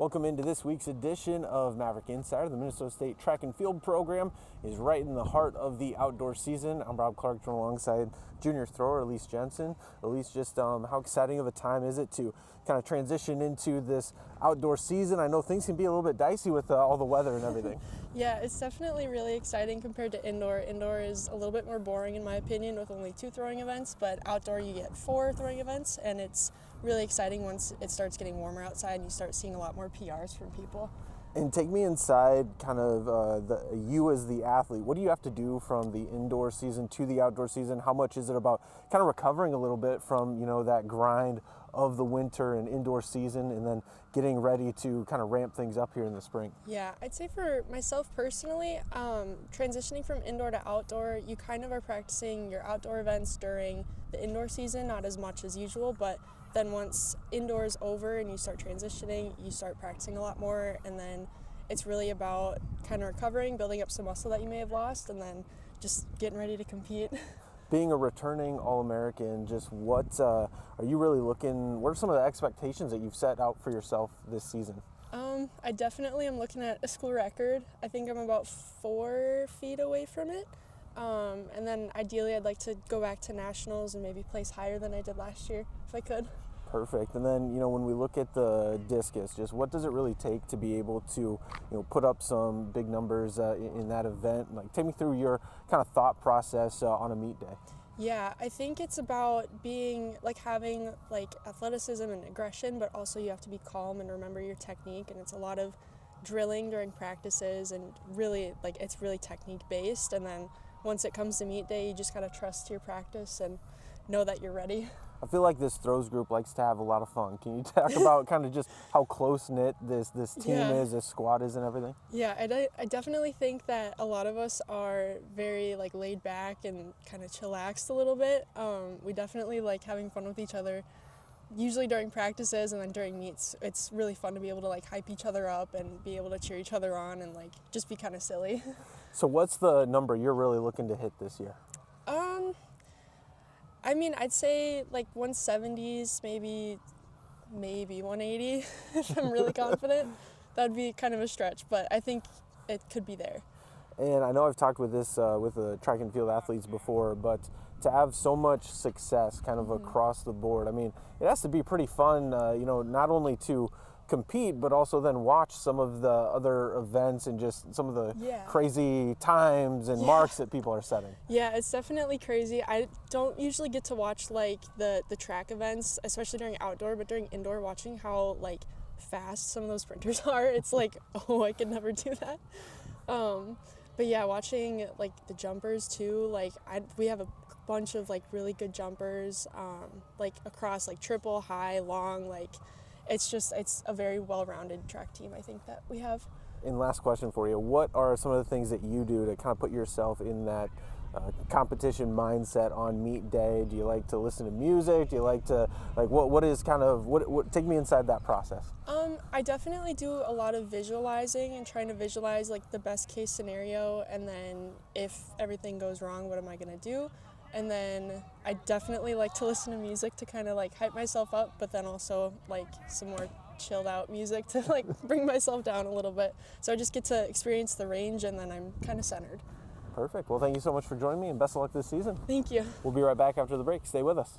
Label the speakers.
Speaker 1: Welcome into this week's edition of Maverick Insider. The Minnesota State track and field program is right in the heart of the outdoor season. I'm Rob Clark, joined alongside junior thrower Elise Jensen. Elise, just how exciting of a time is it to kind of transition into this outdoor season? I know things can be a little bit dicey with all the weather and everything.
Speaker 2: Yeah, it's definitely really exciting compared to indoor. Indoor is a little bit more boring in my opinion with only 2 throwing events, but outdoor you get 4 throwing events, and it's really exciting once it starts getting warmer outside and you start seeing a lot more PRs from people.
Speaker 1: And take me inside kind of you as the athlete. What do you have to do from the indoor season to the outdoor season? How much is it about kind of recovering a little bit from, that grind of the winter and indoor season and then getting ready to kind of ramp things up here in the spring?
Speaker 2: Yeah, I'd say for myself personally, transitioning from indoor to outdoor, you kind of are practicing your outdoor events during the indoor season, not as much as usual, but then once indoor is over and you start transitioning, you start practicing a lot more, and then it's really about kind of recovering, building up some muscle that you may have lost, and then just getting ready to compete.
Speaker 1: Being a returning All-American, just what are you really looking, what are some of the expectations that you've set out for yourself this season?
Speaker 2: I definitely am looking at a school record. I think I'm about 4 feet away from it. And then ideally I'd like to go back to nationals and maybe place higher than I did last year if I could.
Speaker 1: Perfect. And then, when we look at the discus, just what does it really take to be able to, put up some big numbers in that event? Like, take me through your kind of thought process on a meet day.
Speaker 2: Yeah, I think it's about having athleticism and aggression, but also you have to be calm and remember your technique. And it's a lot of drilling during practices, and really, it's really technique based. And then once it comes to meet day, you just gotta trust your practice and know that you're ready.
Speaker 1: I feel like this throws group likes to have a lot of fun. Can you talk about kind of just how close-knit this team is, this squad is and everything?
Speaker 2: Yeah, I definitely think that a lot of us are very laid back and kind of chillaxed a little bit. We definitely like having fun with each other. Usually during practices and then during meets, it's really fun to be able to hype each other up and be able to cheer each other on and just be kind of silly.
Speaker 1: So what's the number you're really looking to hit this year?
Speaker 2: I mean, I'd say 170s, maybe 180 if I'm really confident. That'd be kind of a stretch, but I think it could be there.
Speaker 1: And I know I've talked with the track and field athletes before, but to have so much success kind of across the board, I mean, it has to be pretty fun, not only to compete, but also then watch some of the other events and just some of the crazy times and marks that people are setting.
Speaker 2: Yeah, it's definitely crazy. I don't usually get to watch the track events, especially during outdoor, but during indoor, watching how fast some of those sprinters are, it's oh, I could never do that. But yeah, watching the jumpers too, we have a bunch of really good jumpers, across triple, high, long, it's a very well-rounded track team, I think, that we have.
Speaker 1: And last question for you, what are some of the things that you do to kind of put yourself in that competition mindset on meet day? Do you like to listen to music? Do you like to, what is kind of, what take me inside that process?
Speaker 2: I definitely do a lot of visualizing and trying to visualize the best case scenario, and then if everything goes wrong, what am I gonna do? And then I definitely like to listen to music to kind of hype myself up, but then also some more chilled out music to bring myself down a little bit. So I just get to experience the range, and then I'm kind of centered.
Speaker 1: Perfect. Well, thank you so much for joining me, and best of luck this season.
Speaker 2: Thank you.
Speaker 1: We'll be right back after the break. Stay with us.